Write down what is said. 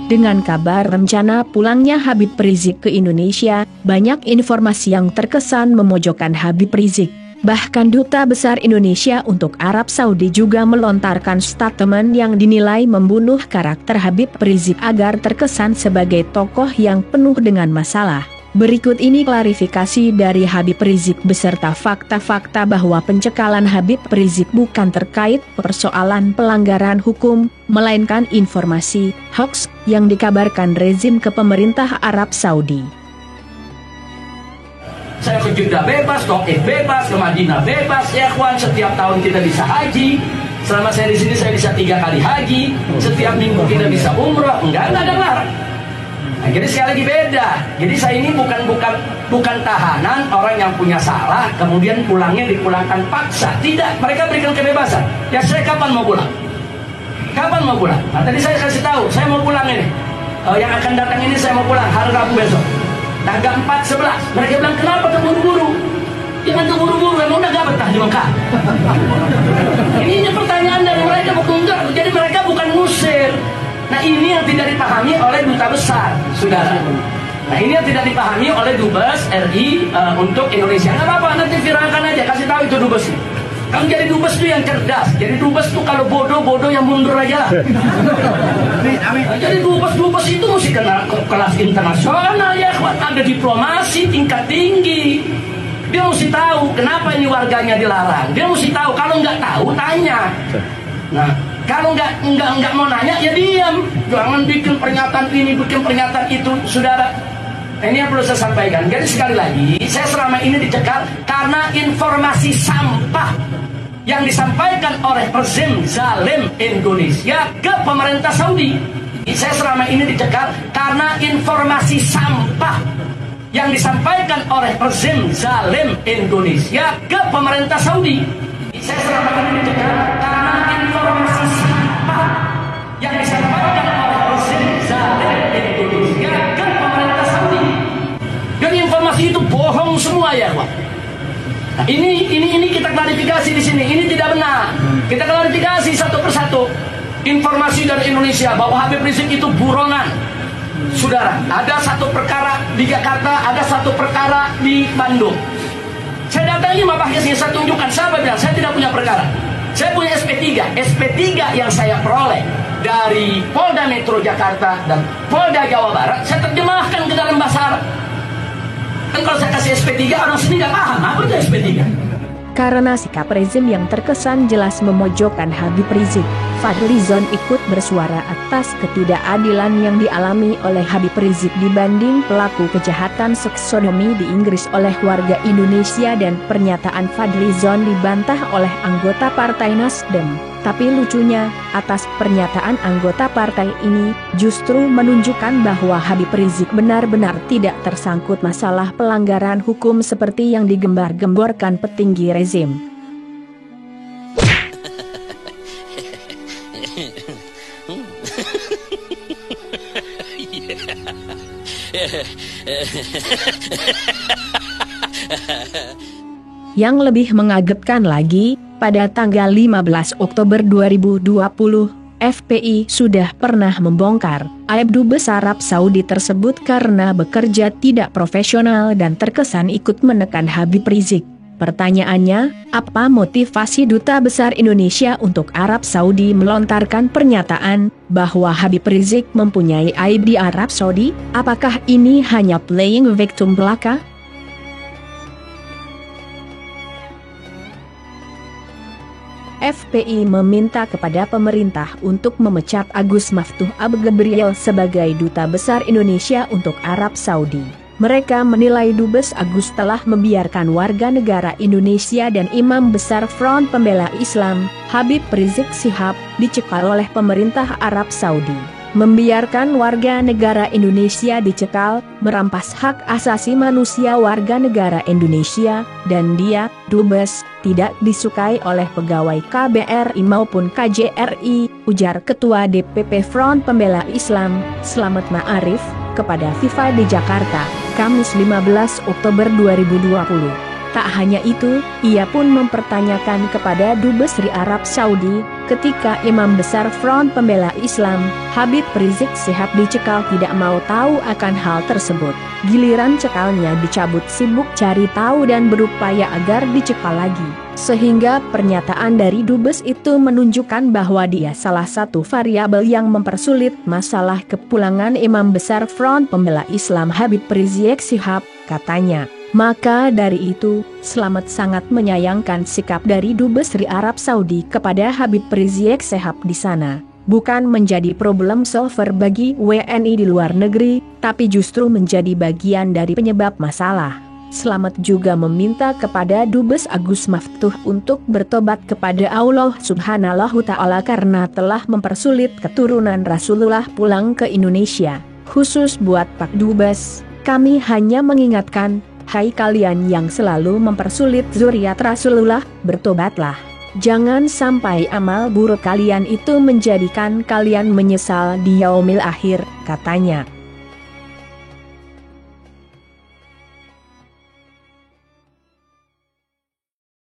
Dengan kabar rencana pulangnya Habib Rizik ke Indonesia, banyak informasi yang terkesan memojokkan Habib Rizik. Bahkan Duta Besar Indonesia untuk Arab Saudi juga melontarkan statement yang dinilai membunuh karakter Habib Rizik agar terkesan sebagai tokoh yang penuh dengan masalah. Berikut ini klarifikasi dari Habib Rizik beserta fakta-fakta bahwa pencekalan Habib Rizik bukan terkait persoalan pelanggaran hukum, melainkan informasi hoax yang dikabarkan rezim ke pemerintah Arab Saudi. Saya ke Jeddah bebas, Taif bebas, ke Madinah bebas, ya kawan, setiap tahun kita bisa haji. Selama saya di sini saya bisa 3 kali haji, setiap minggu kita bisa umrah, enggak ada larang. Nah, jadi sekali lagi beda. Jadi saya ini bukan tahanan orang yang punya salah kemudian pulangnya dipulangkan paksa. Tidak, mereka berikan kebebasan. Ya saya kapan mau pulang? Kapan mau pulang? Nah, tadi saya kasih tahu, saya mau pulang ini. Yang akan datang ini saya mau pulang hari Rabu besok. Tanggal 4/11. Mereka bilang kenapa keburu-buru? Jangan keburu-buru, emang udah gak betah di Mekah. Ini pertanyaan dari mereka bukan enggak. Jadi mereka bukan ngusir. Nah ini yang tidak dipahami oleh Duta Besar, saudara. Nah ini yang tidak dipahami oleh Dubes RI untuk Indonesia. Nggak apa-apa, nanti viralkan aja, kasih tahu itu Dubesnya. Kamu jadi Dubes tuh yang cerdas. Jadi Dubes tuh kalau bodoh yang mundur aja. Nah, jadi Dubes itu mesti kenal kelas internasional ya, ada diplomasi tingkat tinggi. Dia mesti tahu kenapa ini warganya dilarang. Dia mesti tahu, kalau nggak tahu tanya. Nah, kalau nggak mau nanya ya diam. Jangan bikin pernyataan ini, bikin pernyataan itu, saudara. Ini yang perlu saya sampaikan. Jadi sekali lagi, saya selama ini dicekal karena informasi sampah yang disampaikan oleh rezim zalim Indonesia ke pemerintah Saudi. Saya selama ini dicekal karena informasi sampah yang disampaikan oleh rezim zalim Indonesia ke pemerintah Saudi. Saya selama ini dicekal karena informasi sampah yang disampaikan oleh rezim zalim Indonesia ke pemerintah Saudi. Dan informasi itu bohong semua ya, Pak. Nah, ini kita klarifikasi di sini. Ini tidak benar. Kita klarifikasi satu persatu. Informasi dari Indonesia bahwa Habib Rizik itu buronan. Saudara, ada satu perkara di Jakarta, ada satu perkara di Bandung. Saya datangi mapaknya, saya tunjukkan, sahabat bilang, saya tidak punya perkara. Saya punya SP3. SP3 yang saya peroleh dari Polda Metro Jakarta dan Polda Jawa Barat, saya terjemahkan ke dalam bahasa Arab. Kan kalau saya kasih SP3, orang sini nggak paham apa itu SP3. Karena sikap rezim yang terkesan jelas memojokkan Habib Rizik, Fadlizon ikut bersuara atas ketidakadilan yang dialami oleh Habib Rizik dibanding pelaku kejahatan seks sodomi di Inggris oleh warga Indonesia, dan pernyataan Fadlizon dibantah oleh anggota Partai Nasdem. Tapi lucunya, atas pernyataan anggota partai ini, justru menunjukkan bahwa Habib Rizik benar-benar tidak tersangkut masalah pelanggaran hukum seperti yang digembar-gemborkan petinggi rezim. Yang lebih mengagetkan lagi, pada tanggal 15 Oktober 2020, FPI sudah pernah membongkar aib Dubes Arab Saudi tersebut karena bekerja tidak profesional dan terkesan ikut menekan Habib Rizik. Pertanyaannya, apa motivasi Duta Besar Indonesia untuk Arab Saudi melontarkan pernyataan bahwa Habib Rizik mempunyai aib di Arab Saudi? Apakah ini hanya playing victim belaka? FPI meminta kepada pemerintah untuk memecat Agus Maftuh Abu Gabriel sebagai Duta Besar Indonesia untuk Arab Saudi. Mereka menilai Dubes Agus telah membiarkan warga negara Indonesia dan Imam Besar Front Pembela Islam, Habib Rizik Syihab, dicekal oleh pemerintah Arab Saudi. Membiarkan warga negara Indonesia dicekal, merampas hak asasi manusia warga negara Indonesia, dan dia, Dubes, tidak disukai oleh pegawai KBRI maupun KJRI, ujar Ketua DPP Front Pembela Islam, Slamet Ma'arif, kepada FIFA di Jakarta, Kamis 15 Oktober 2020. Tak hanya itu, ia pun mempertanyakan kepada Dubes Ri Arab Saudi, ketika Imam Besar Front Pembela Islam, Habib Rizik Syihab dicekal tidak mau tahu akan hal tersebut. Giliran cekalnya dicabut, sibuk cari tahu dan berupaya agar dicekal lagi. Sehingga pernyataan dari Dubes itu menunjukkan bahwa dia salah satu variabel yang mempersulit masalah kepulangan Imam Besar Front Pembela Islam Habib Rizik Syihab, katanya. Maka dari itu, Slamet sangat menyayangkan sikap dari Dubes Ri Arab Saudi kepada Habib Rizik Syihab di sana. Bukan menjadi problem solver bagi WNI di luar negeri, tapi justru menjadi bagian dari penyebab masalah. Slamet juga meminta kepada Dubes Agus Maftuh untuk bertobat kepada Allah Subhanahu Ta'ala karena telah mempersulit keturunan Rasulullah pulang ke Indonesia. Khusus buat Pak Dubes, kami hanya mengingatkan, hai kalian yang selalu mempersulit zuriat Rasulullah, bertobatlah. Jangan sampai amal buruk kalian itu menjadikan kalian menyesal di yaumil akhir, katanya.